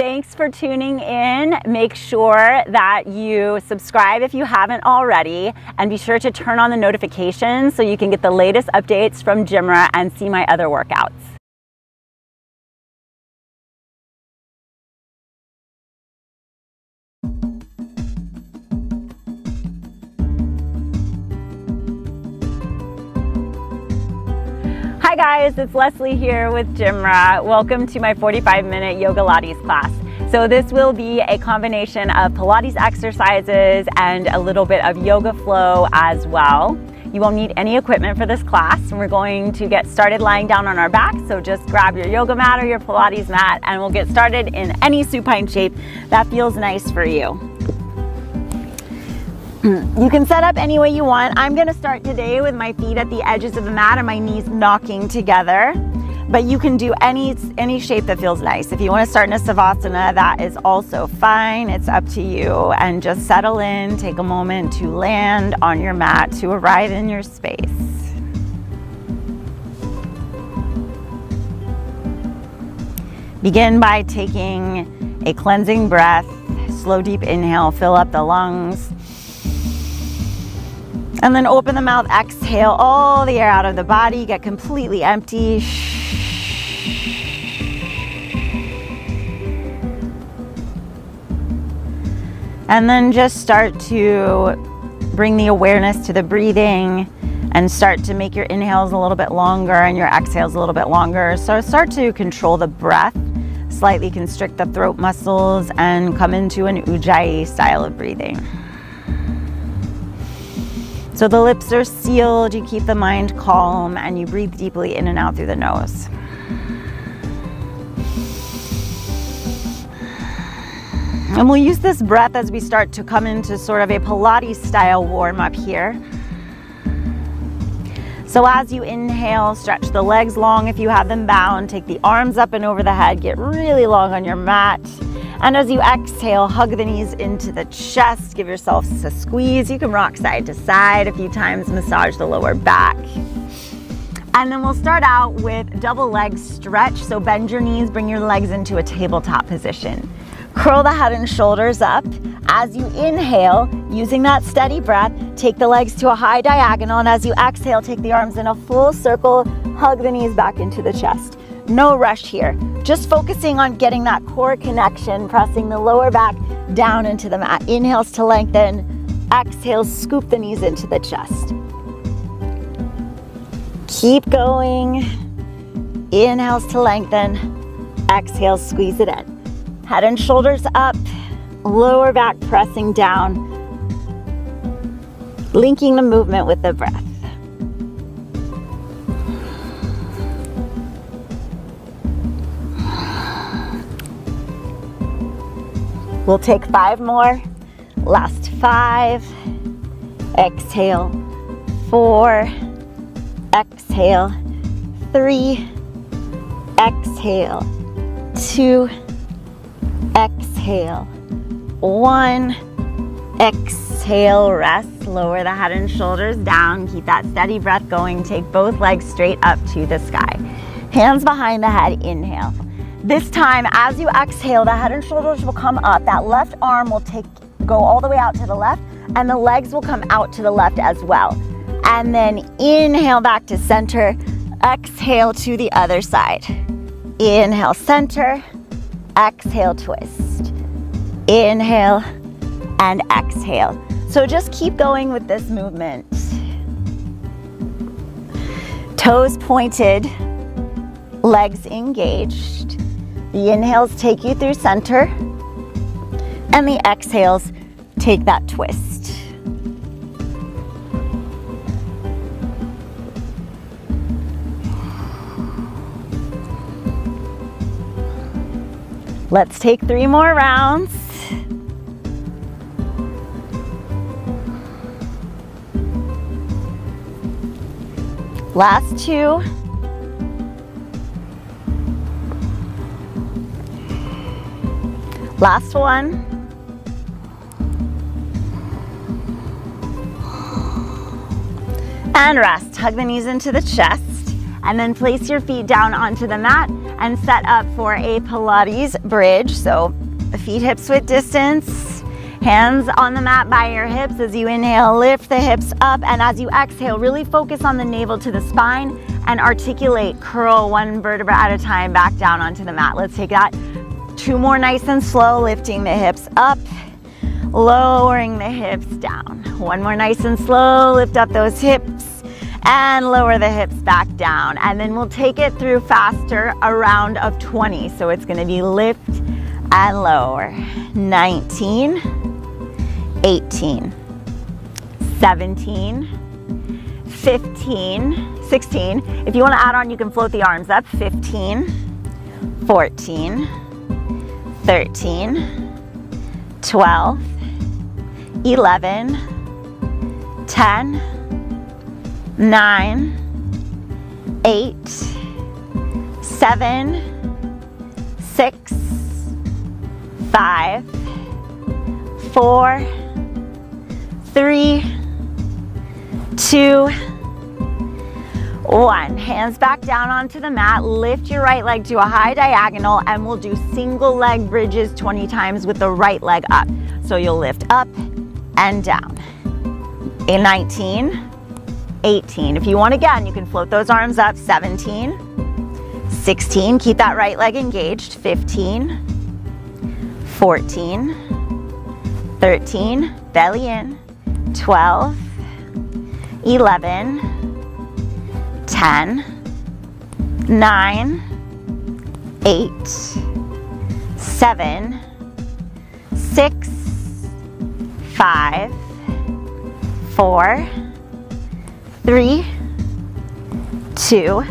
Thanks for tuning in. Make sure that you subscribe if you haven't already, and be sure to turn on the notifications so you can get the latest updates from GymRa and see my other workouts. Hi guys, it's Leslie here with GymRa. Welcome to my 45-minute Yogalates class. So this will be a combination of Pilates exercises and a little bit of yoga flow as well. You won't need any equipment for this class, and we're going to get started lying down on our back. So just grab your yoga mat or your Pilates mat and we'll get started in any supine shape that feels nice for you. You can set up any way you want. I'm gonna start today with my feet at the edges of the mat and my knees knocking together, but you can do any shape that feels nice. If you wanna start in a Savasana, that is also fine. It's up to you. And just settle in, take a moment to land on your mat, to arrive in your space. Begin by taking a cleansing breath, slow deep inhale, fill up the lungs. And then open the mouth, exhale all the air out of the body, get completely empty. And then just start to bring the awareness to the breathing and start to make your inhales a little bit longer and your exhales a little bit longer. So start to control the breath, slightly constrict the throat muscles and come into an Ujjayi style of breathing. So the lips are sealed, you keep the mind calm, and you breathe deeply in and out through the nose. And we'll use this breath as we start to come into sort of a Pilates style warm up here. So as you inhale, stretch the legs long if you have them bound, take the arms up and over the head, get really long on your mat. And as you exhale, hug the knees into the chest, give yourself a squeeze. You can rock side to side a few times, massage the lower back. And then we'll start out with double leg stretch. So bend your knees, bring your legs into a tabletop position. Curl the head and shoulders up. As you inhale, using that steady breath, take the legs to a high diagonal. And as you exhale, take the arms in a full circle, hug the knees back into the chest. No rush here. Just focusing on getting that core connection, pressing the lower back down into the mat. Inhales to lengthen, exhales, scoop the knees into the chest. Keep going. Inhales to lengthen, exhales, squeeze it in. Head and shoulders up, lower back pressing down, linking the movement with the breath. We'll take 5 more. Last 5. Exhale. 4. Exhale. 3. Exhale. 2. Exhale. 1. Exhale. Rest. Lower the head and shoulders down. Keep that steady breath going. Take both legs straight up to the sky. Hands behind the head. Inhale. This time, as you exhale, the head and shoulders will come up. That left arm will go all the way out to the left, and the legs will come out to the left as well. And then inhale back to center. Exhale to the other side. Inhale, center. Exhale, twist. Inhale and exhale. So just keep going with this movement. Toes pointed, legs engaged. The inhales take you through center, and the exhales take that twist. Let's take 3 more rounds. Last 2. Last 1. And rest. Hug the knees into the chest, and then place your feet down onto the mat and set up for a Pilates Bridge. So feet hips width distance, hands on the mat by your hips. As you inhale, lift the hips up, and as you exhale, really focus on the navel to the spine and articulate, curl one vertebra at a time back down onto the mat. Let's take that. 2 more nice and slow, lifting the hips up, lowering the hips down. 1 more nice and slow, lift up those hips and lower the hips back down. And then we'll take it through faster, a round of 20. So it's gonna be lift and lower. 19, 18, 17, 15, 16. If you wanna add on, you can float the arms up. 15, 14, 13, 12, 11, 10, 9, 8, 7, 6, 5, 4, 3, 2, 1. Hands back down onto the mat. Lift your right leg to a high diagonal, and we'll do single leg bridges 20 times with the right leg up. So you'll lift up and down. 19, 18. If you want again, you can float those arms up. 17, 16. Keep that right leg engaged. 15, 14, 13. Belly in. 12, 11, 10, 9, 8, 7, 6, 5, 4, 3, 2,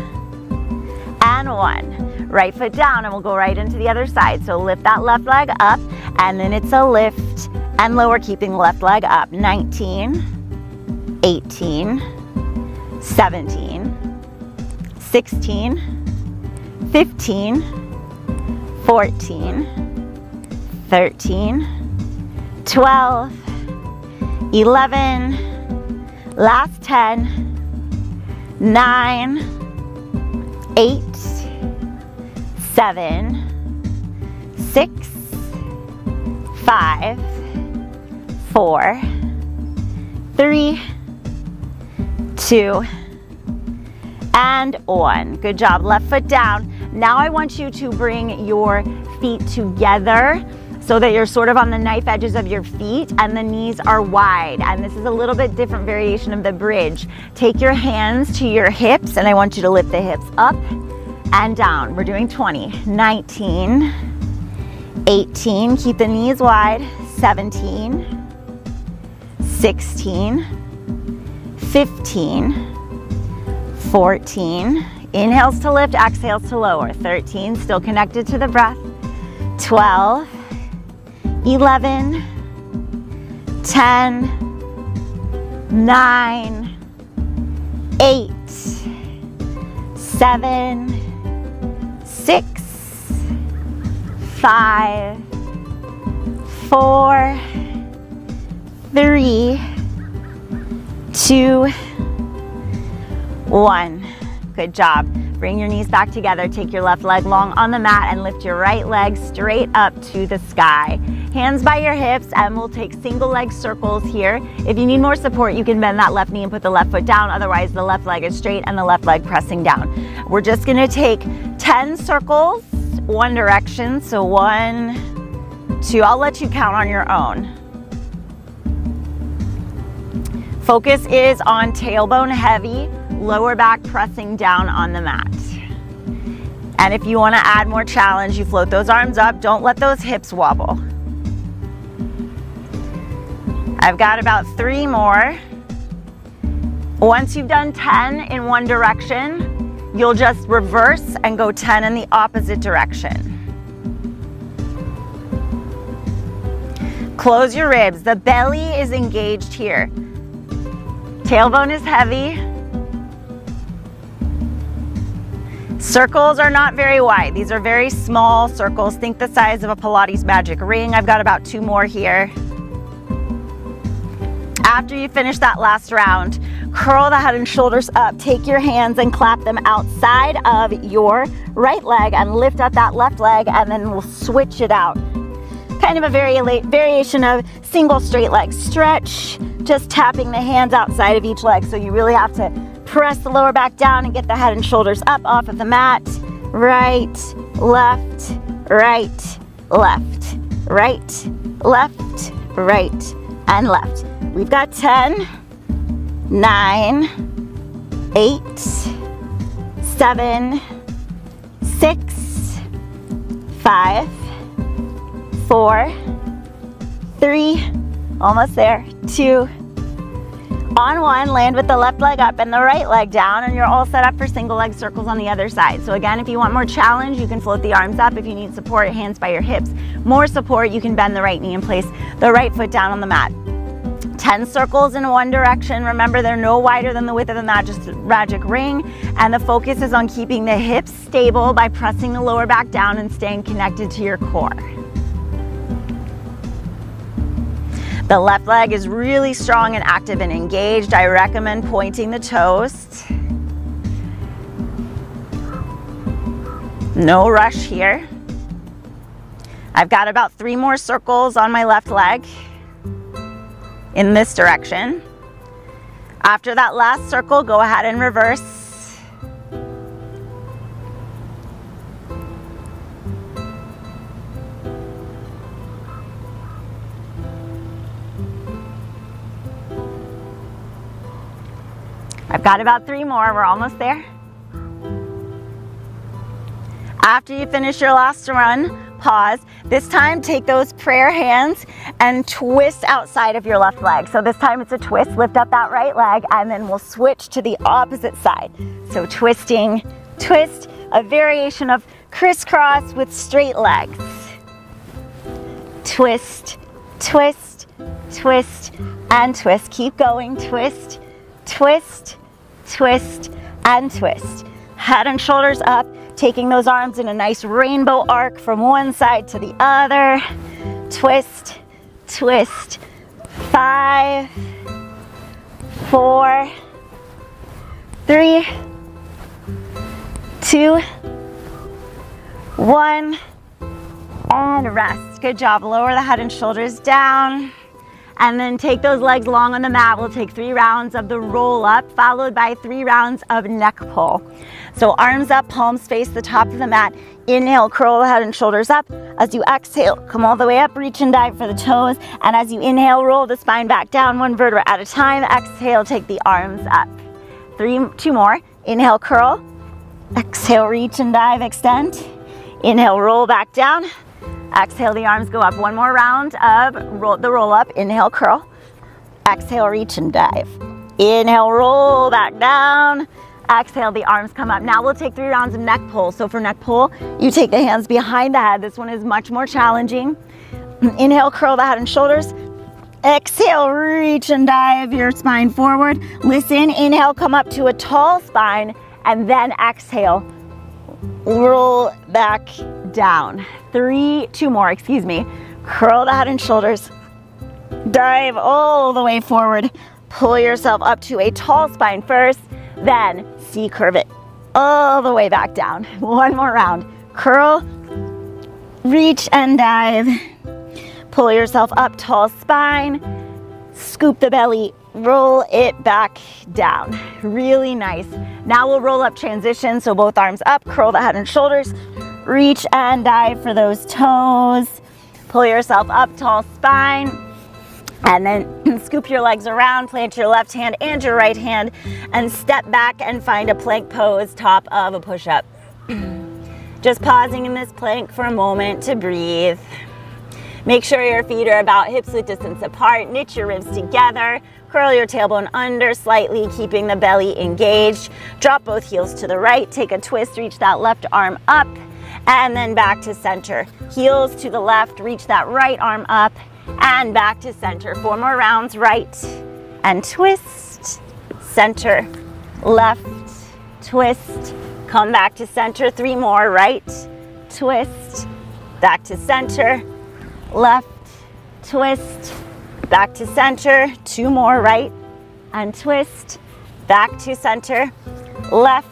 and 1. Right foot down, and we'll go right into the other side. So lift that left leg up, and then it's a lift and lower, keeping the left leg up. 19, 18, 17, 16, 15, 14, 13, 12, 11, last 10, 9, 8, 7, 6, 5, 4, 3, 2, and 1. Good job. Left foot down. Now I want you to bring your feet together so that you're sort of on the knife edges of your feet and the knees are wide. And this is a little bit different variation of the bridge. Take your hands to your hips, and I want you to lift the hips up and down. We're doing 20. 19, 18, keep the knees wide. 17, 16, 15, 14, inhales to lift, exhales to lower. 13, still connected to the breath. 12, 11, 10, 9, 8, 7, 6, 5, 4, 3, 2, 1. Good job. Bring your knees back together. Take your left leg long on the mat and lift your right leg straight up to the sky. Hands by your hips, and we'll take single leg circles here. If you need more support, you can bend that left knee and put the left foot down. Otherwise, the left leg is straight and the left leg pressing down. We're just gonna take 10 circles, one direction. So 1, 2, I'll let you count on your own. Focus is on tailbone heavy, lower back pressing down on the mat. And if you want to add more challenge, you float those arms up. Don't let those hips wobble. I've got about 3 more. Once you've done 10 in one direction, you'll just reverse and go 10 in the opposite direction. Close your ribs. The belly is engaged here. Tailbone is heavy. Circles are not very wide. These are very small circles. Think the size of a Pilates magic ring. I've got about 2 more here. After you finish that last round, curl the head and shoulders up. Take your hands and clap them outside of your right leg and lift up that left leg, and then we'll switch it out. Kind of a variation of single straight leg stretch, just tapping the hands outside of each leg. So you really have to press the lower back down and get the head and shoulders up off of the mat. Right, left, right, left, right, left, right, and left. We've got 10, 9, 8, 7, 6, 5, 4, 3, almost there, 2, on 1, land with the left leg up and the right leg down, and you're all set up for single leg circles on the other side. So again, if you want more challenge, you can float the arms up. If you need support, hands by your hips. More support, you can bend the right knee and place the right foot down on the mat. 10 circles in one direction. Remember, they're no wider than the width of the mat, just a magic ring. And the focus is on keeping the hips stable by pressing the lower back down and staying connected to your core. The left leg is really strong and active and engaged. I recommend pointing the toes. No rush here. I've got about 3 more circles on my left leg in this direction. After that last circle, go ahead and reverse. I've got about 3 more, we're almost there. After you finish your last run, pause. This time, take those prayer hands and twist outside of your left leg. So this time it's a twist, lift up that right leg, and then we'll switch to the opposite side. So twisting, twist, a variation of crisscross with straight legs. Twist, twist, twist, and twist. Keep going, twist, twist, twist, and twist. Head and shoulders up, taking those arms in a nice rainbow arc from one side to the other. Twist, twist. 5, 4, 3, 2, 1, and rest. Good job. Lower the head and shoulders down. And then take those legs long on the mat. We'll take 3 rounds of the roll up, followed by 3 rounds of neck pull. So arms up, palms face the top of the mat. Inhale, curl the head and shoulders up. As you exhale, come all the way up, reach and dive for the toes. And as you inhale, roll the spine back down, 1 vertebra at a time. Exhale, take the arms up. 2 more. Inhale, curl. Exhale, reach and dive, extend. Inhale, roll back down. Exhale, the arms go up. 1 more round of the roll up. Inhale, curl. Exhale, reach and dive. Inhale, roll back down. Exhale, the arms come up. Now we'll take 3 rounds of neck pull. So for neck pull, you take the hands behind the head. This one is much more challenging. Inhale, curl the head and shoulders. Exhale, reach and dive your spine forward. Listen, inhale, come up to a tall spine, and then exhale, roll back down. 2 more, excuse me. Curl the head and shoulders. Dive all the way forward. Pull yourself up to a tall spine first, then C-curve it all the way back down. 1 more round. Curl, reach and dive. Pull yourself up, tall spine. Scoop the belly, roll it back down. Really nice. Now we'll roll up transition, so both arms up, curl the head and shoulders. Reach and dive for those toes. Pull yourself up, tall spine. And then scoop your legs around, plant your left hand and your right hand, and step back and find a plank pose, top of a push-up. Just pausing in this plank for a moment to breathe. Make sure your feet are about hips-width distance apart. Knit your ribs together. Curl your tailbone under slightly, keeping the belly engaged. Drop both heels to the right. Take a twist, reach that left arm up, and then back to center. Heels to the left, reach that right arm up, and back to center. 4 more rounds, right, and twist, center, left, twist, come back to center. 3 more, right, twist, back to center, left, twist, back to center. 2 more, right, and twist, back to center, left,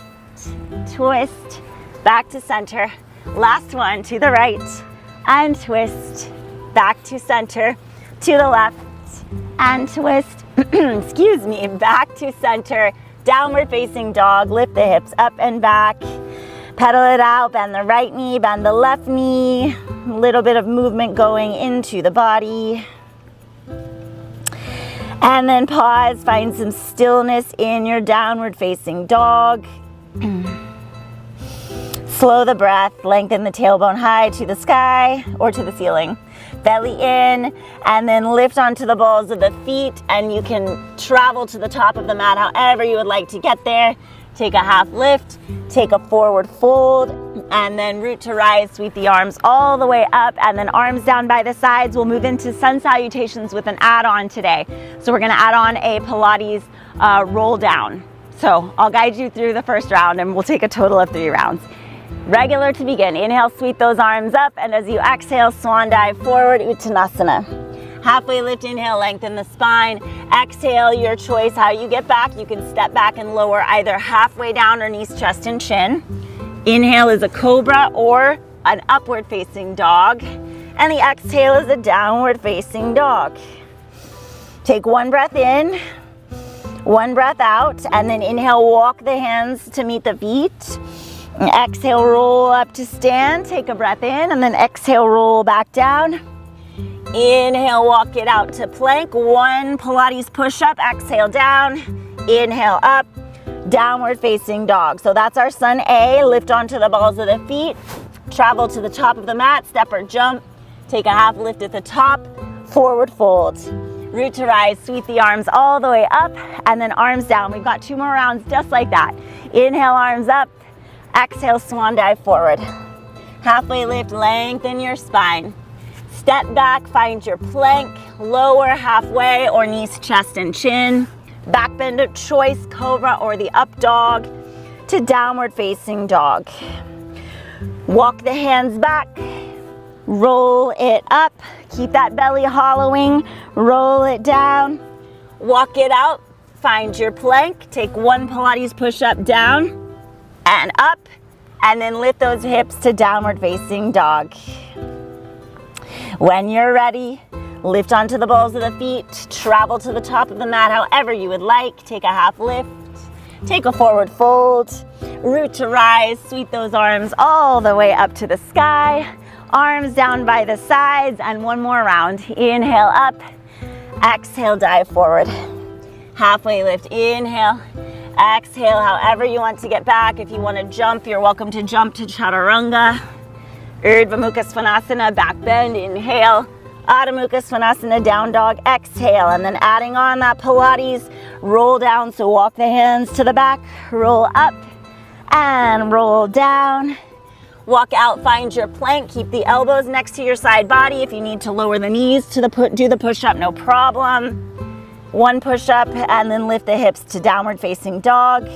twist, back to center. Last one, to the right, and twist, back to center, to the left, and twist, excuse me, back to center, downward facing dog. Lift the hips up and back, pedal it out, bend the right knee, bend the left knee, a little bit of movement going into the body. And then pause, find some stillness in your downward facing dog. Slow the breath, lengthen the tailbone high to the sky or to the ceiling. Belly in, and then lift onto the balls of the feet, and you can travel to the top of the mat however you would like to get there. Take a half lift, take a forward fold, and then root to rise, sweep the arms all the way up, and then arms down by the sides. We'll move into sun salutations with an add-on today. So we're gonna add on a Pilates roll down. So I'll guide you through the first round, and we'll take a total of 3 rounds. Regular to begin. Inhale, sweep those arms up, and as you exhale, swan dive forward, Uttanasana. Halfway lift, inhale, lengthen the spine. Exhale, your choice how you get back. You can step back and lower either halfway down or knees, chest, and chin. Inhale is a cobra or an upward facing dog. And the exhale is a downward facing dog. Take one breath in, one breath out, and then inhale, walk the hands to meet the feet. Exhale, roll up to stand. Take a breath in, and then exhale, roll back down. Inhale, walk it out to plank. One Pilates push-up. Exhale, down. Inhale, up. Downward facing dog. So that's our sun A. Lift onto the balls of the feet. Travel to the top of the mat. Step or jump. Take a half lift at the top. Forward fold. Root to rise. Sweep the arms all the way up, and then arms down. We've got 2 more rounds just like that. Inhale, arms up. Exhale, swan dive forward. Halfway lift, lengthen your spine. Step back, find your plank, lower halfway or knees, chest, and chin. Back bend of choice, cobra or the up dog to downward facing dog. Walk the hands back, roll it up. Keep that belly hollowing, roll it down. Walk it out, find your plank. Take one Pilates push-up down and up, and then lift those hips to downward facing dog. When you're ready, lift onto the balls of the feet, travel to the top of the mat however you would like. Take a half lift, take a forward fold, root to rise, sweep those arms all the way up to the sky, arms down by the sides, and one more round. Inhale up, exhale, dive forward. Halfway lift, inhale. Exhale, however you want to get back. If you want to jump, you're welcome to jump to Chaturanga. Urdhva Mukha Svanasana, back bend, inhale. Adho Mukha Svanasana, down dog, exhale. And then adding on that Pilates, roll down. So walk the hands to the back, roll up, and roll down. Walk out, find your plank. Keep the elbows next to your side body. If you need to lower the knees to do the push-up, no problem. One push-up, and then lift the hips to downward facing dog.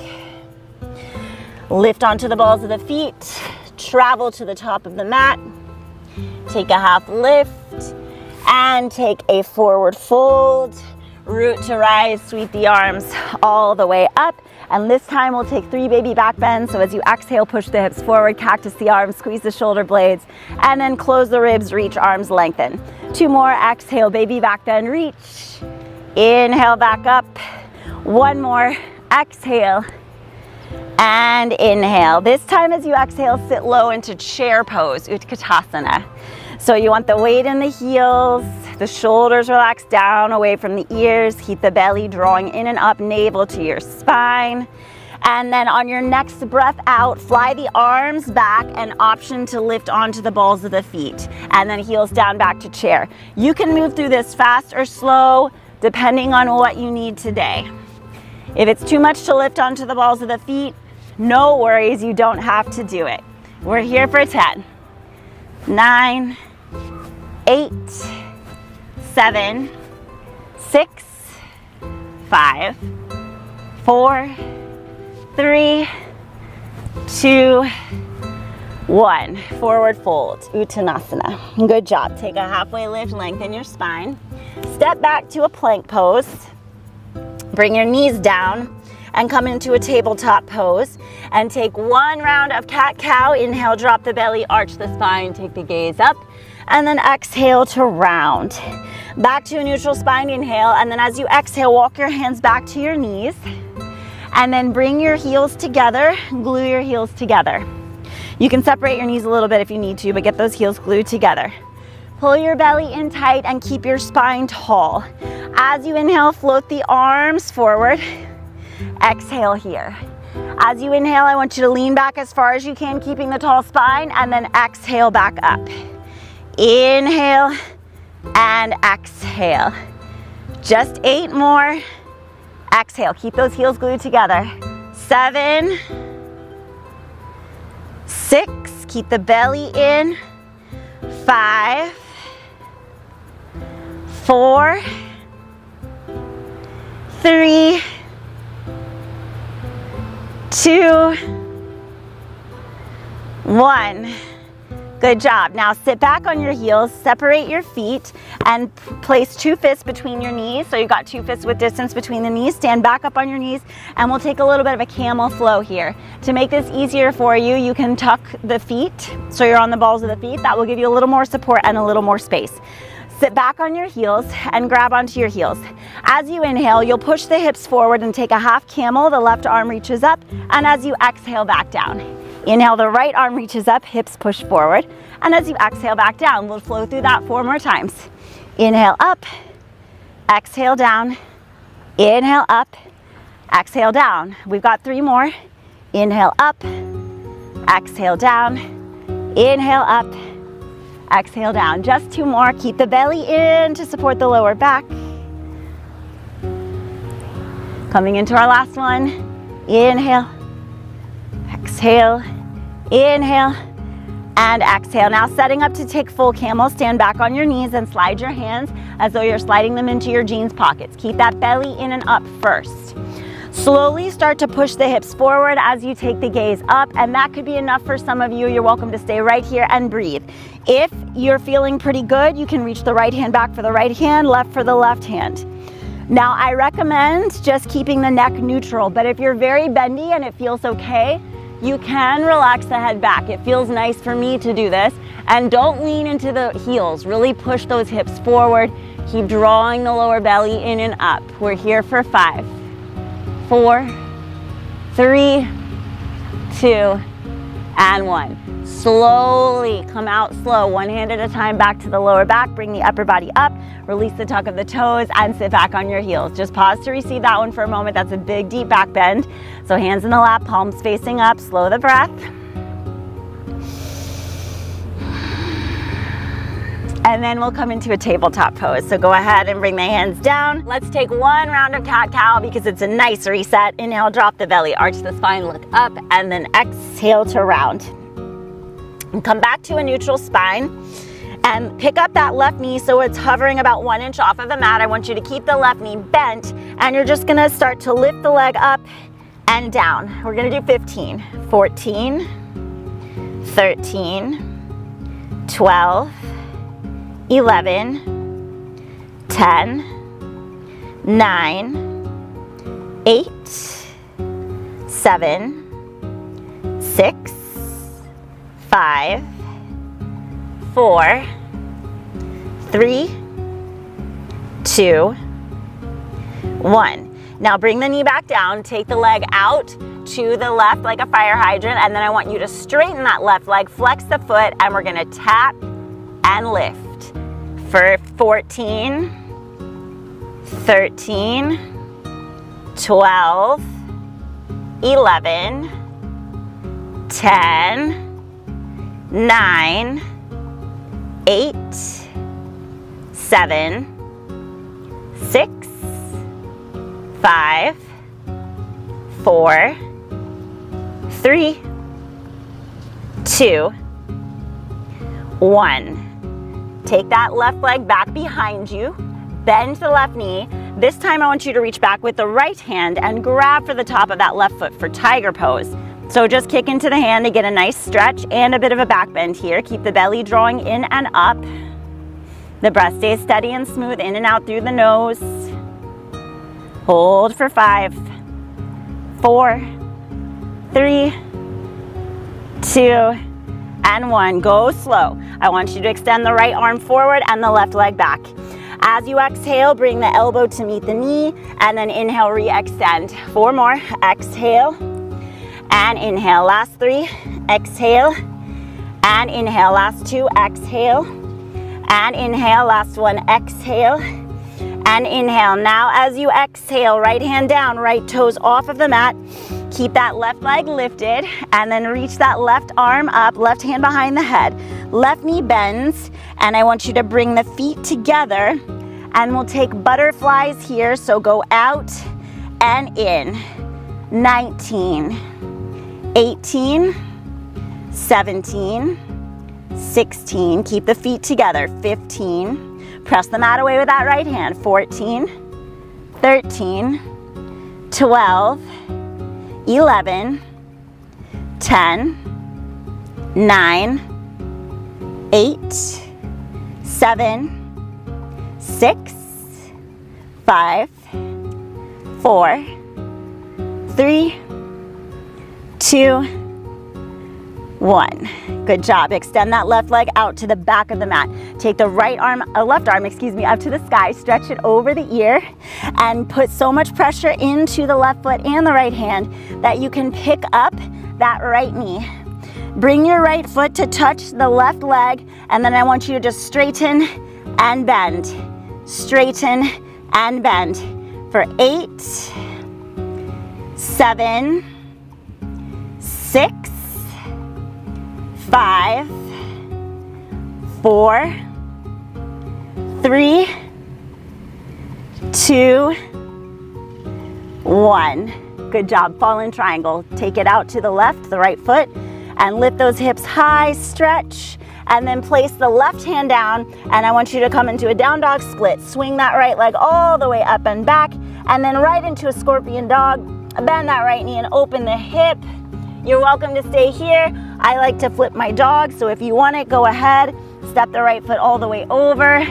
Lift onto the balls of the feet. Travel to the top of the mat. Take a half lift, and take a forward fold. Root to rise, sweep the arms all the way up. And this time we'll take 3 baby back bends. So as you exhale, push the hips forward, cactus the arms, squeeze the shoulder blades, and then close the ribs, reach, arms lengthen. 2 more, exhale, baby back bend, reach. Inhale, back up. 1 more, exhale, and inhale. This time as you exhale, sit low into chair pose, Utkatasana. So you want the weight in the heels, the shoulders relaxed down away from the ears, keep the belly drawing in and up, navel to your spine. And then on your next breath out, fly the arms back and option to lift onto the balls of the feet. And then heels down back to chair. You can move through this fast or slow, depending on what you need today. If it's too much to lift onto the balls of the feet, no worries, you don't have to do it. We're here for 10, 9, 8, 7, 6, 5, 4, 3, 2, 1. Forward fold, Uttanasana. Good job. Take a halfway lift, lengthen your spine. Step back to a plank pose. Bring your knees down, and come into a tabletop pose. And take one round of cat-cow. Inhale, drop the belly, arch the spine, take the gaze up, and then exhale to round. Back to a neutral spine, inhale, and then as you exhale, walk your hands back to your knees, and then bring your heels together, glue your heels together. You can separate your knees a little bit if you need to, but get those heels glued together. Pull your belly in tight and keep your spine tall. As you inhale, float the arms forward. Exhale here. As you inhale, I want you to lean back as far as you can, keeping the tall spine, and then exhale back up. Inhale and exhale. Just 8 more. Exhale, keep those heels glued together. 7, 6, keep the belly in. 5, 4, 3, 2, 1. Good job. Now sit back on your heels, separate your feet, and place 2 fists between your knees. So you've got 2 fists with distance between the knees. Stand back up on your knees, and we'll take a little bit of a camel flow here. To make this easier for you, you can tuck the feet so you're on the balls of the feet. That will give you a little more support and a little more space. Sit back on your heels and grab onto your heels. As you inhale, you'll push the hips forward and take a half camel. The left arm reaches up, and as you exhale, back down. Inhale, the right arm reaches up, hips push forward, and as you exhale, back down. We'll flow through that 4 more times. Inhale up, exhale down, inhale up, exhale down. We've got 3 more. Inhale up, exhale down, inhale up, exhale down. Just 2 more. Keep the belly in to support the lower back. Coming into our last one. Inhale, exhale, inhale, and exhale. Now setting up to take full camel, stand back on your knees and slide your hands as though you're sliding them into your jeans pockets. Keep that belly in and up first. Slowly start to push the hips forward as you take the gaze up, and that could be enough for some of you. You're welcome to stay right here and breathe. If you're feeling pretty good, you can reach the right hand back for the right hand, left for the left hand. Now I recommend just keeping the neck neutral, but if you're very bendy and it feels okay, you can relax the head back. It feels nice for me to do this. And don't lean into the heels. Really push those hips forward. Keep drawing the lower belly in and up. We're here for 5, 4, 3, 2, and 1. Slowly come out slow, 1 hand at a time back to the lower back. Bring the upper body up, release the tuck of the toes, and sit back on your heels. Just pause to receive that one for a moment. That's a big, deep back bend. So hands in the lap, palms facing up, slow the breath. And then we'll come into a tabletop pose. So go ahead and bring the hands down. Let's take 1 round of cat-cow because it's a nice reset. Inhale, drop the belly, arch the spine, look up, and then exhale to round. And come back to a neutral spine and pick up that left knee so it's hovering about 1 inch off of the mat. I want you to keep the left knee bent, and you're just gonna start to lift the leg up and down. We're gonna do 15, 14, 13, 12, 11, 10, 9, 8, 7, 6, 5, 4, 3, 2, 1. Now bring the knee back down, take the leg out to the left like a fire hydrant, and then I want you to straighten that left leg, flex the foot, and we're gonna tap and lift for 14, 13, 12, 11, 10, 9, 8, 7, 6, 5, 4, 3, 2, 1. Take that left leg back behind you, bend the left knee. This time I want you to reach back with the right hand and grab for the top of that left foot for tiger pose. So just kick into the hand to get a nice stretch and a bit of a back bend here. Keep the belly drawing in and up. The breath stays steady and smooth in and out through the nose. Hold for 5, 4, 3, 2, and 1. Go slow. I want you to extend the right arm forward and the left leg back. As you exhale, bring the elbow to meet the knee, and then inhale, re-extend. 4 more. Exhale, and inhale. Last 3. Exhale, and inhale. Last 2. Exhale, and inhale. Last 1. Exhale, and inhale. Now as you exhale, right hand down, right toes off of the mat. Keep that left leg lifted, and then reach that left arm up, left hand behind the head. Left knee bends, and I want you to bring the feet together, and we'll take butterflies here. So go out and in. 19, 18, 17, 16. Keep the feet together. 15. Press the mat away with that right hand. 14, 13, 12, 11, 10, 9, 8, 7, 6, 5, 4, 3, 2, 1. Good job. Extend that left leg out to the back of the mat. Take the left arm, up to the sky. Stretch it over the ear and put so much pressure into the left foot and the right hand that you can pick up that right knee. Bring your right foot to touch the left leg, and then I want you to just straighten and bend. Straighten and bend for 8, 7, 6, 5, 4, 3, 2, 1. Good job. Fallen triangle. Take it out to the left, the right foot, and lift those hips high, stretch, and then place the left hand down, and I want you to come into a down dog split. Swing that right leg all the way up and back, and then right into a scorpion dog. Bend that right knee and open the hip. You're welcome to stay here. I like to flip my dog, so if you want it, go ahead. Step the right foot all the way over.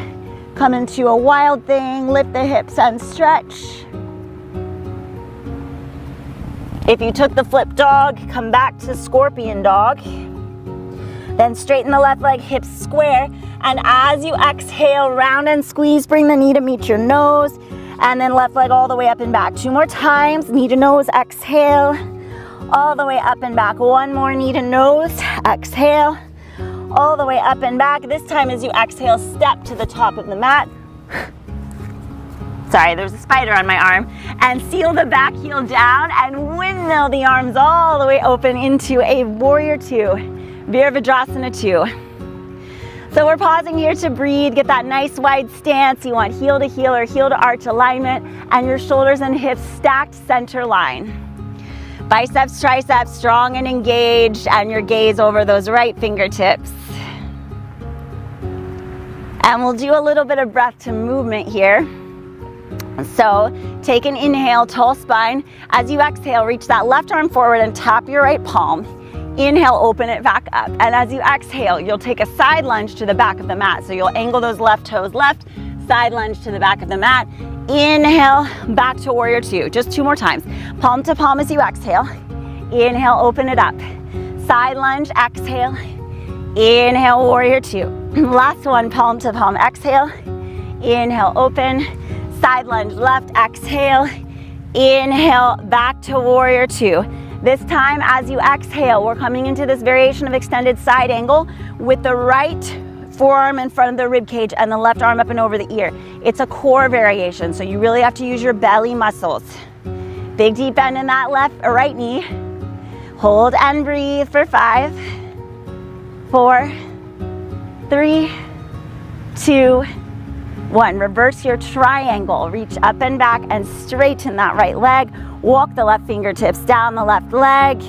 Come into a wild thing, lift the hips and stretch. If you took the flip dog, come back to scorpion dog. Then straighten the left leg, hips square. And as you exhale, round and squeeze, bring the knee to meet your nose. And then left leg all the way up and back. 2 more times, knee to nose, exhale. All the way up and back. 1 more, knee to nose, exhale. All the way up and back. This time as you exhale, step to the top of the mat. Sorry, there's a spider on my arm. And seal the back heel down and windmill the arms all the way open into a warrior 2, Virabhadrasana 2. So we're pausing here to breathe, get that nice wide stance. You want heel to heel or heel to arch alignment, and your shoulders and hips stacked center line. Biceps, triceps, strong and engaged, and your gaze over those right fingertips. And we'll do a little bit of breath to movement here. So take an inhale, tall spine. As you exhale, reach that left arm forward and tap your right palm. Inhale, open it back up. And as you exhale, you'll take a side lunge to the back of the mat. So you'll angle those left toes left, side lunge to the back of the mat. Inhale, back to warrior 2. Just 2 more times. Palm to palm as you exhale. Inhale, open it up. Side lunge, exhale. Inhale, warrior 2. Last one, palm to palm, exhale. Inhale, open. Side lunge, left, exhale. Inhale, back to warrior 2. This time, as you exhale, we're coming into this variation of extended side angle with the right forearm in front of the rib cage and the left arm up and over the ear. It's a core variation, so you really have to use your belly muscles. Big deep bend in that left or right knee. Hold and breathe for 5, 4, 3, 2, 1. Reverse your triangle. Reach up and back and straighten that right leg. Walk the left fingertips down the left leg.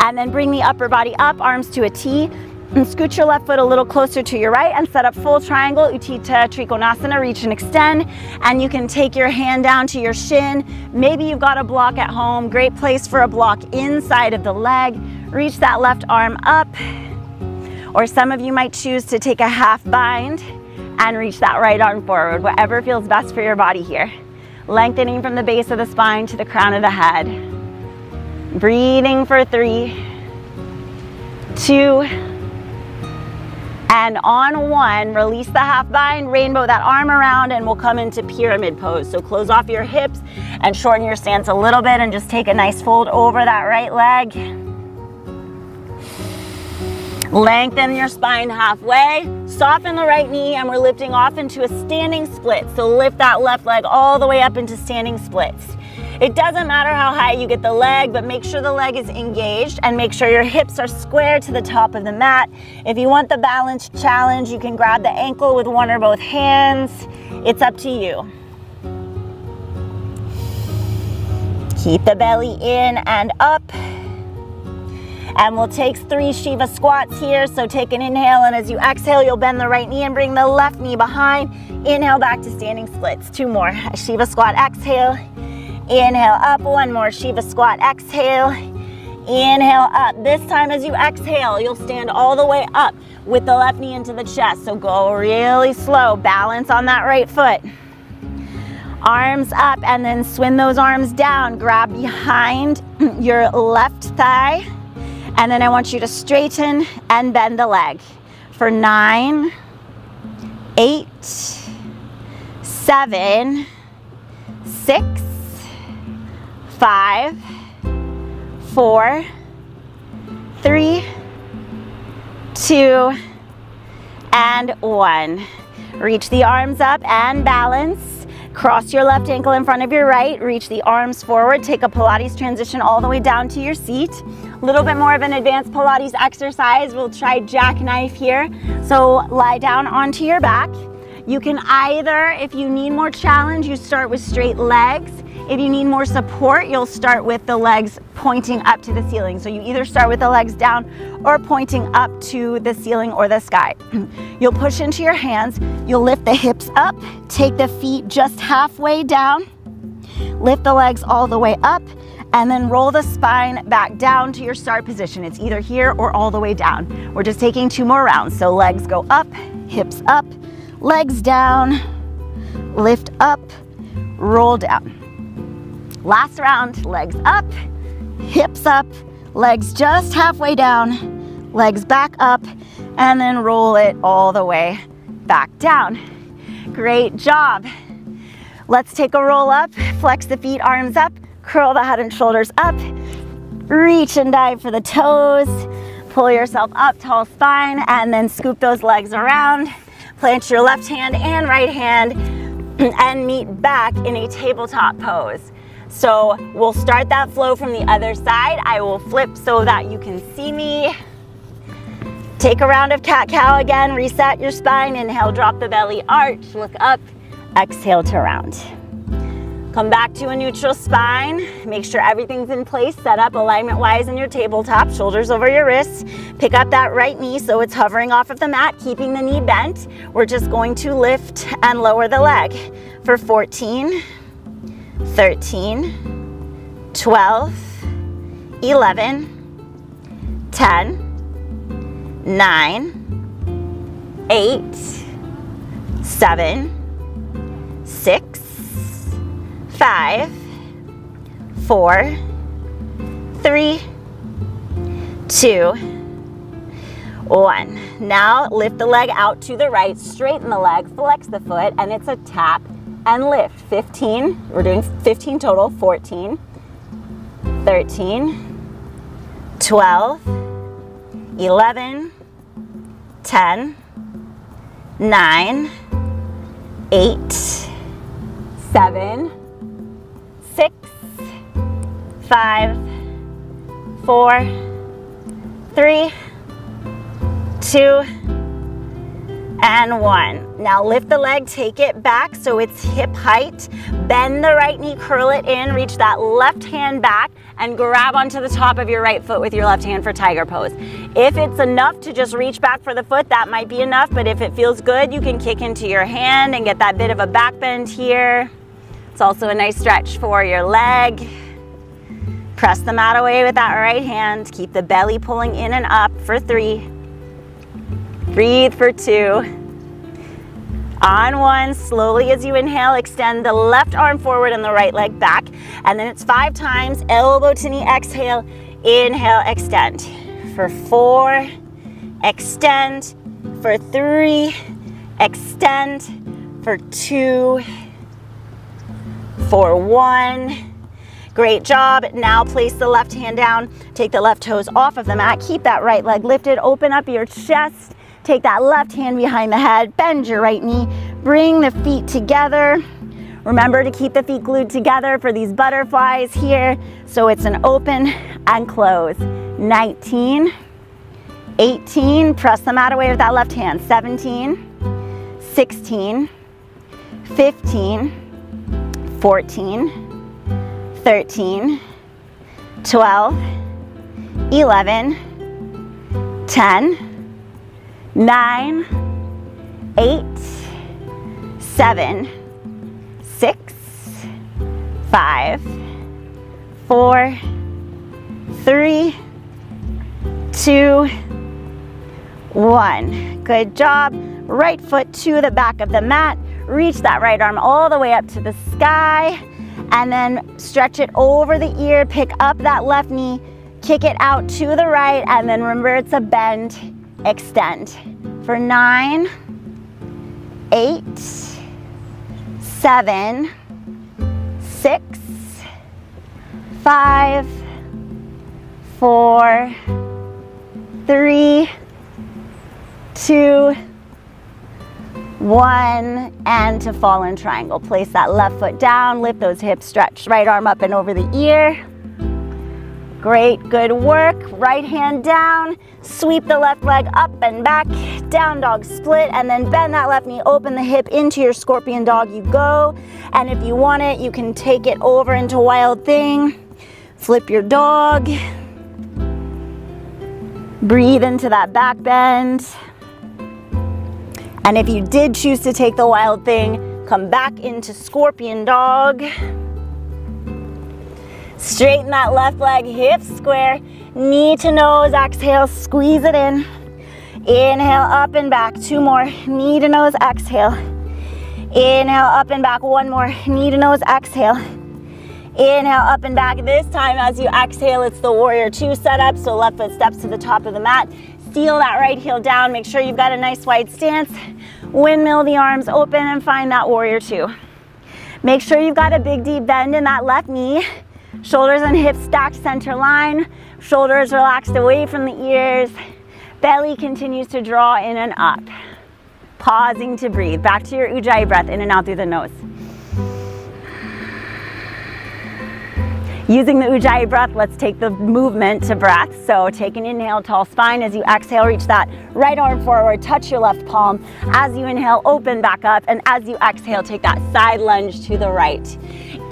And then bring the upper body up, arms to a T. And scoot your left foot a little closer to your right and set up full triangle, Utthita Trikonasana, reach and extend. And you can take your hand down to your shin. Maybe you've got a block at home. Great place for a block inside of the leg. Reach that left arm up. Or some of you might choose to take a half bind and reach that right arm forward, whatever feels best for your body here. lengthening from the base of the spine to the crown of the head. Breathing for 3, 2, and on 1, release the half bind, rainbow that arm around, and we'll come into pyramid pose. So close off your hips and shorten your stance a little bit and just take a nice fold over that right leg. Lengthen your spine halfway, soften the right knee, and we're lifting off into a standing split. So lift that left leg all the way up into standing splits. It doesn't matter how high you get the leg, but make sure the leg is engaged and make sure your hips are square to the top of the mat. If you want the balance challenge, you can grab the ankle with one or both hands. It's up to you. Keep the belly in and up. And we'll take 3 Shiva Squats here. So take an inhale, and as you exhale, you'll bend the right knee and bring the left knee behind. Inhale back to standing splits. 2 more. A Shiva Squat, exhale. Inhale up, 1 more Shiva Squat, exhale. Inhale up. This time as you exhale, you'll stand all the way up with the left knee into the chest. So go really slow, balance on that right foot. Arms up, and then swing those arms down. Grab behind your left thigh, and then I want you to straighten and bend the leg for 9, 8, 7, 6, 5, 4, 3, 2, and 1. Reach the arms up and balance. Cross your left ankle in front of your right. Reach the arms forward. Take a Pilates transition all the way down to your seat. A little bit more of an advanced Pilates exercise. We'll try jackknife here. So lie down onto your back. You can either, if you need more challenge, you start with straight legs. If you need more support, you'll start with the legs pointing up to the ceiling. So you either start with the legs down or pointing up to the ceiling or the sky. You'll push into your hands. You'll lift the hips up. Take the feet just halfway down. Lift the legs all the way up, and then roll the spine back down to your start position. It's either here or all the way down. We're just taking 2 more rounds. So legs go up, hips up, legs down, lift up, roll down. Last round, legs up, hips up, legs just halfway down, legs back up, and then roll it all the way back down. Great job. Let's take a roll up, flex the feet, arms up, curl the head and shoulders up, reach and dive for the toes, pull yourself up, tall spine, and then scoop those legs around. Plant your left hand and right hand and meet back in a tabletop pose. So we'll start that flow from the other side. I will flip so that you can see me. Take a round of cat-cow again, reset your spine, inhale, drop the belly, arch, look up, exhale to round. Come back to a neutral spine. Make sure everything's in place, set up alignment-wise in your tabletop, shoulders over your wrists. Pick up that right knee so it's hovering off of the mat, keeping the knee bent. We're just going to lift and lower the leg for 14, 13, 12, 11, 10, 9, 8, 7, 6, 5, 4, 3, 2, 1. Now lift the leg out to the right, straighten the leg, flex the foot, and it's a tap and lift. 15, we're doing 15 total, 14, 13, 12, 11, 10, 9, 8, 7, 6, 5, 4, 3, 2, and 1. Now lift the leg, take it back so it's hip height. Bend the right knee, curl it in, reach that left hand back, and grab onto the top of your right foot with your left hand for tiger pose. If it's enough to just reach back for the foot, that might be enough, but if it feels good, you can kick into your hand and get that bit of a back bend here. It's also a nice stretch for your leg. Press the mat away with that right hand. Keep the belly pulling in and up for 3. Breathe for 2. On one, slowly as you inhale, extend the left arm forward and the right leg back. And then it's 5 times, elbow to knee, exhale, inhale, extend. For 4, extend. For 3, extend. For 2, for 1. Great job. Now place the left hand down, take the left toes off of the mat, keep that right leg lifted, open up your chest, take that left hand behind the head, bend your right knee, bring the feet together. Remember to keep the feet glued together for these butterflies here, so it's an open and close. 19, 18, press the mat away with that left hand. 17, 16, 15, 14, 13, 12, 11, 10, 9, 8, 7, 6, 5, 4, 3, 2, 1. Good job. Right foot to the back of the mat. Reach that right arm all the way up to the sky. And then stretch it over the ear, pick up that left knee, kick it out to the right, and then remember it's a bend, extend. For 9, 8, 7, 6, 5, 4, 3, 2, 1, and to fall in triangle. Place that left foot down, lift those hips, stretch right arm up and over the ear. Great, good work. Right hand down, sweep the left leg up and back, down dog split, and then bend that left knee, open the hip into your scorpion dog. You go, and if you want it, you can take it over into wild thing. Flip your dog. Breathe into that back bend. And if you did choose to take the wild thing, come back into scorpion dog. Straighten that left leg, hips square, knee to nose, exhale, squeeze it in. Inhale, up and back, 2 more, knee to nose, exhale. Inhale, up and back, 1 more, knee to nose, exhale. Inhale, up and back. This time as you exhale, it's the warrior 2 setup, so left foot steps to the top of the mat. Seal that right heel down, make sure you've got a nice wide stance. Windmill the arms open and find that warrior 2. Make sure you've got a big deep bend in that left knee. Shoulders and hips stacked center line. Shoulders relaxed away from the ears. Belly continues to draw in and up. Pausing to breathe. Back to your Ujjayi breath, in and out through the nose. Using the Ujjayi breath, let's take the movement to breath. So take an inhale, tall spine. As you exhale, reach that right arm forward, touch your left palm. As you inhale, open back up. And as you exhale, take that side lunge to the right.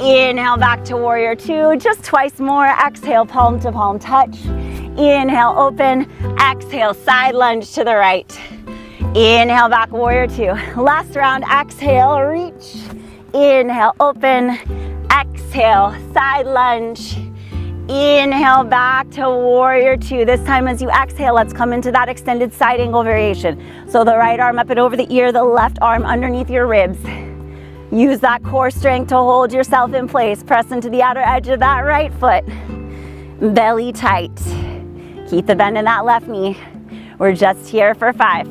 Inhale, back to warrior 2. Just twice more. Exhale, palm to palm touch. Inhale, open. Exhale, side lunge to the right. Inhale, back, warrior 2. Last round, exhale, reach. Inhale, open. Exhale, side lunge. Inhale, back to warrior 2. This time as you exhale, let's come into that extended side angle variation. So the right arm up and over the ear, the left arm underneath your ribs. Use that core strength to hold yourself in place. Press into the outer edge of that right foot. Belly tight. Keep the bend in that left knee. We're just here for 5.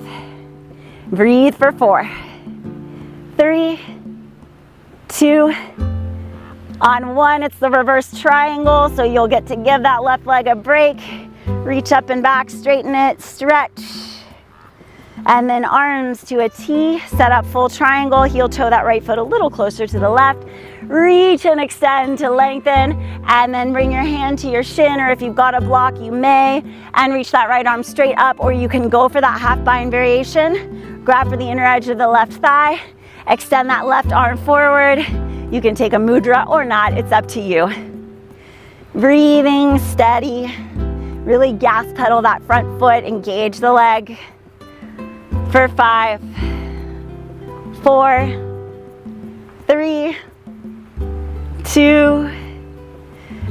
Breathe for 4. 3, 2, on 1, it's the reverse triangle, so you'll get to give that left leg a break. Reach up and back, straighten it, stretch. And then arms to a T, set up full triangle, heel toe that right foot a little closer to the left. Reach and extend to lengthen, and then bring your hand to your shin, or if you've got a block, you may, and reach that right arm straight up, or you can go for that half bind variation. Grab for the inner edge of the left thigh, extend that left arm forward. You can take a mudra or not, it's up to you. Breathing steady, really gas pedal that front foot, engage the leg. For 5, 4, 3, 2,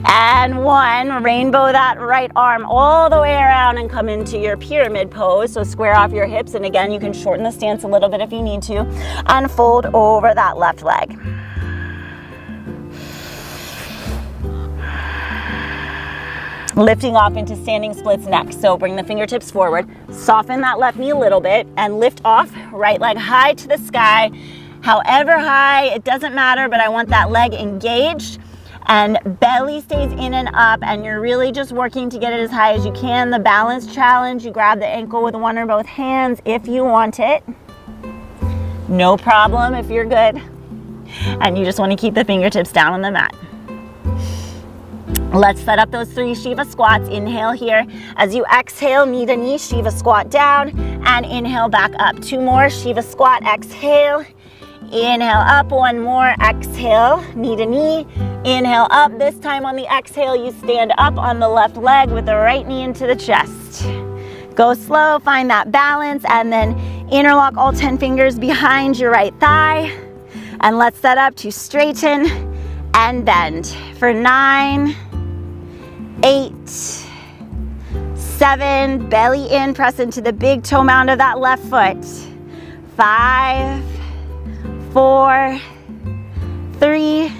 And 1, rainbow that right arm all the way around and come into your pyramid pose. So square off your hips, and again, you can shorten the stance a little bit if you need to, and fold over that left leg. Lifting off into standing splits next. So bring the fingertips forward, soften that left knee a little bit, and lift off, right leg high to the sky. However high, it doesn't matter, but I want that leg engaged, and belly stays in and up, and you're really just working to get it as high as you can. The balance challenge, you grab the ankle with one or both hands if you want it. No problem if you're good. And you just want to keep the fingertips down on the mat. Let's set up those 3 Shiva squats. Inhale here. As you exhale, knee to knee, Shiva squat down, and inhale back up. 2 more, Shiva squat, exhale. Inhale up, 1 more, exhale, knee to knee. Inhale up, this time on the exhale, you stand up on the left leg with the right knee into the chest. Go slow, find that balance, and then interlock all 10 fingers behind your right thigh. And let's set up to straighten and bend for 9, 8, 7, belly in, press into the big toe mound of that left foot. 5, 4, 3,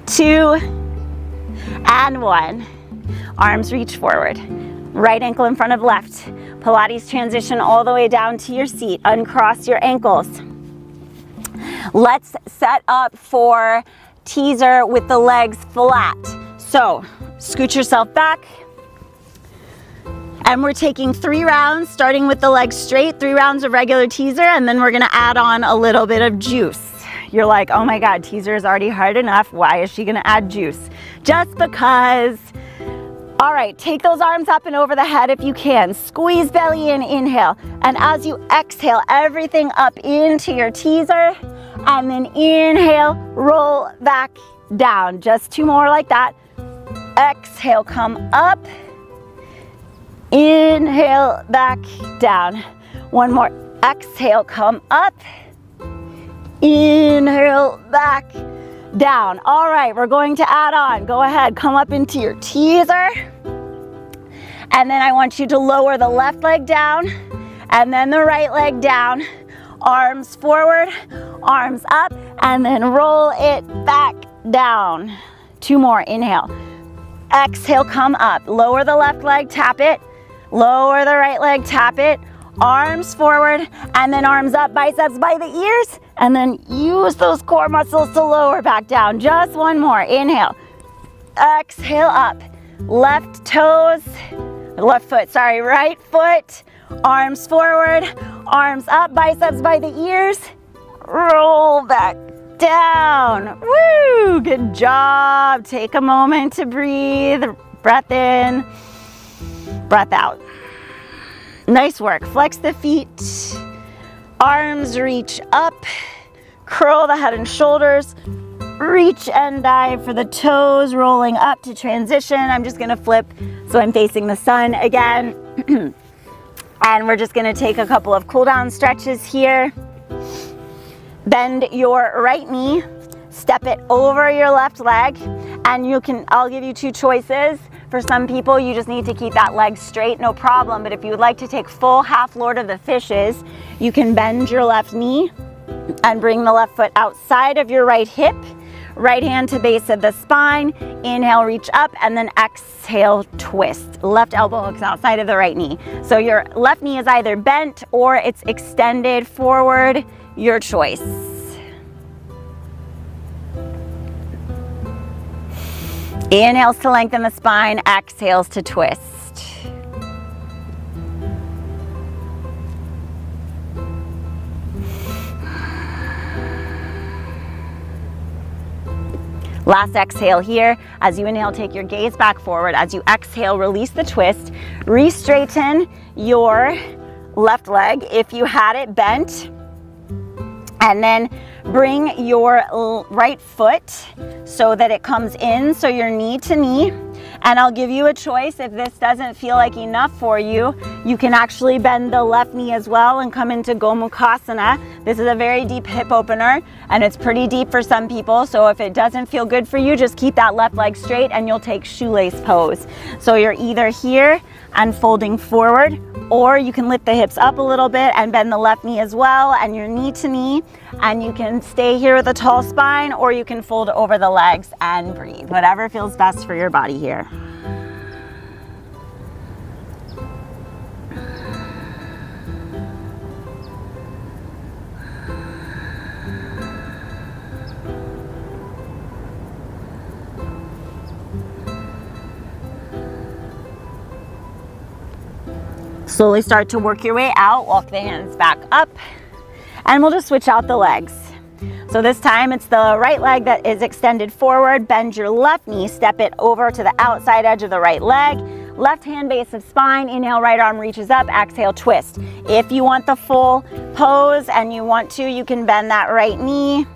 2, and 1. Arms reach forward. Right ankle in front of left. Pilates transition all the way down to your seat. Uncross your ankles. Let's set up for teaser with the legs flat. So scoot yourself back. And we're taking 3 rounds, starting with the legs straight, 3 rounds of regular teaser, and then we're gonna add on a little bit of juice. You're like, oh my God, teaser is already hard enough. Why is she gonna add juice? Just because. All right, take those arms up and over the head if you can. Squeeze belly in, inhale. And as you exhale, everything up into your teaser. And then inhale, roll back down. Just 2 more like that. Exhale, come up. Inhale, back down. 1 more. Exhale, come up. Inhale, back down. All right, we're going to add on. Go ahead, come up into your teaser. And then I want you to lower the left leg down and then the right leg down. Arms forward, arms up, and then roll it back down. 2 more, inhale. Exhale, come up. Lower the left leg, tap it. Lower the right leg, tap it. Arms forward, and then arms up, biceps by the ears, and then use those core muscles to lower back down. Just 1 more, inhale. Exhale up. Left toes, left foot, sorry, right foot. Arms forward, arms up, biceps by the ears. Roll back down. Woo, good job. Take a moment to breathe. Breath in, breath out. Nice work. Flex the feet. Arms reach up. Curl the head and shoulders. Reach and dive for the toes, rolling up to transition. I'm just gonna flip so I'm facing the sun again. And we're just gonna take a couple of cool down stretches here. Bend your right knee, step it over your left leg, and I'll give you 2 choices. For some people, you just need to keep that leg straight, no problem. But if you would like to take full half Lord of the Fishes, you can bend your left knee and bring the left foot outside of your right hip. Right hand to base of the spine. Inhale, reach up, and then exhale, twist. Left elbow hooks outside of the right knee. So your left knee is either bent or it's extended forward, your choice. Inhales to lengthen the spine, exhales to twist. Last exhale here. As you inhale, take your gaze back forward. As you exhale, release the twist. Re-straighten your left leg if you had it bent. And then bring your right foot so that it comes in, so you're knee to knee. And I'll give you a choice. If this doesn't feel like enough for you, you can actually bend the left knee as well and come into Gomukasana. This is a very deep hip opener, and it's pretty deep for some people. So if it doesn't feel good for you, just keep that left leg straight and you'll take shoelace pose. So you're either here and folding forward, or you can lift the hips up a little bit and bend the left knee as well, and your knee to knee, and you can stay here with a tall spine, or you can fold over the legs and breathe. Whatever feels best for your body here. Slowly start to work your way out, walk the hands back up, and we'll just switch out the legs. So this time it's the right leg that is extended forward, bend your left knee, step it over to the outside edge of the right leg, left hand base of spine, inhale, right arm reaches up, exhale, twist. If you want the full pose and you want to, you can bend that right knee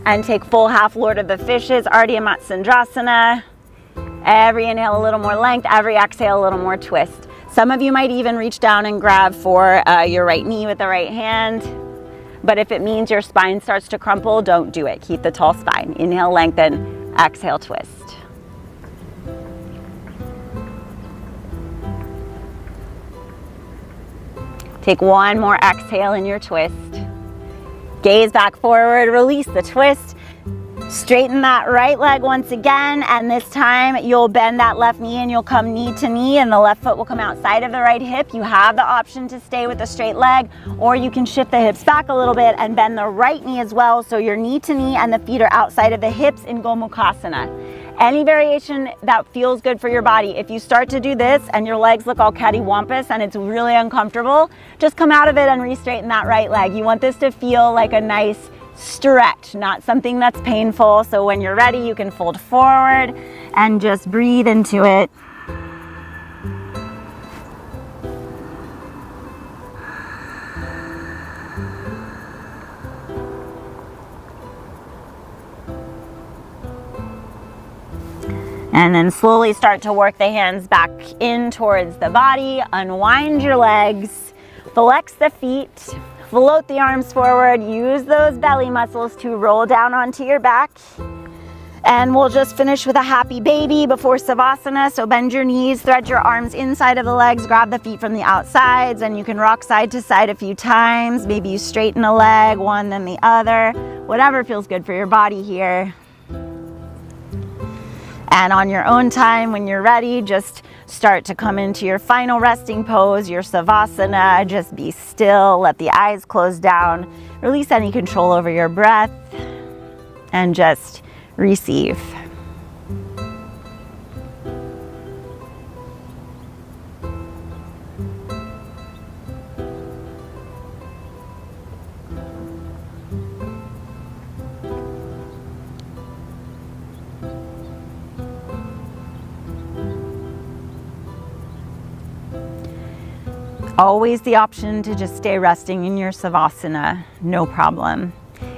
and take full half Lord of the Fishes, Ardha Matsyendrasana. Every inhale a little more length, every exhale a little more twist. Some of you might even reach down and grab for your right knee with the right hand. But if it means your spine starts to crumple, don't do it. Keep the tall spine. Inhale, lengthen, exhale, twist. Take one more exhale in your twist. Gaze back forward, release the twist. Straighten that right leg once again, and this time you'll bend that left knee and you'll come knee to knee, and the left foot will come outside of the right hip. You have the option to stay with a straight leg, or you can shift the hips back a little bit and bend the right knee as well, so you're knee to knee and the feet are outside of the hips in Gomukasana. Any variation that feels good for your body. If you start to do this and your legs look all cattywampus and it's really uncomfortable, just come out of it and re-straighten that right leg. You want this to feel like a nice stretch, not something that's painful. So when you're ready, you can fold forward and just breathe into it. And then slowly start to work the hands back in towards the body. Unwind your legs, flex the feet, float the arms forward, use those belly muscles to roll down onto your back. And we'll just finish with a happy baby before Savasana. So bend your knees, thread your arms inside of the legs, grab the feet from the outsides, and you can rock side to side a few times. Maybe you straighten a leg, one then the other, whatever feels good for your body here. And on your own time, when you're ready, just start to come into your final resting pose, your Savasana. Just be still, let the eyes close down, release any control over your breath, and just receive. Always the option to just stay resting in your Savasana, no problem.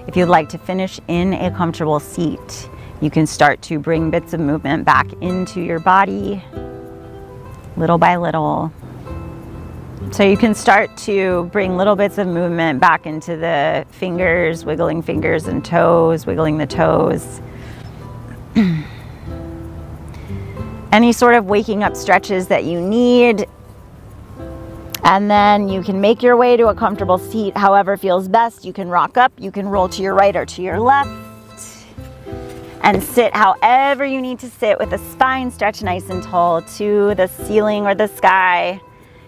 If you'd like to finish in a comfortable seat, you can start to bring bits of movement back into your body, little by little. So you can start to bring little bits of movement back into the fingers, wiggling fingers and toes, wiggling the toes. Any sort of waking up stretches that you need. And then you can make your way to a comfortable seat, however feels best. You can rock up, you can roll to your right or to your left, and sit however you need to sit with the spine stretched nice and tall to the ceiling or the sky.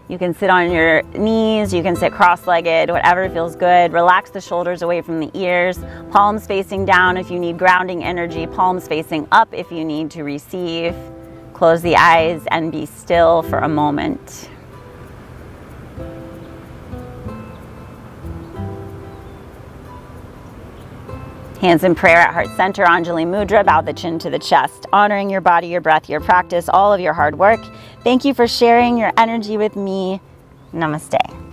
You can sit on your knees, you can sit cross-legged, whatever feels good. Relax the shoulders away from the ears, palms facing down if you need grounding energy, palms facing up if you need to receive. Close the eyes and be still for a moment. Hands in prayer at heart center, Anjali Mudra, bow the chin to the chest, honoring your body, your breath, your practice, all of your hard work. Thank you for sharing your energy with me. Namaste.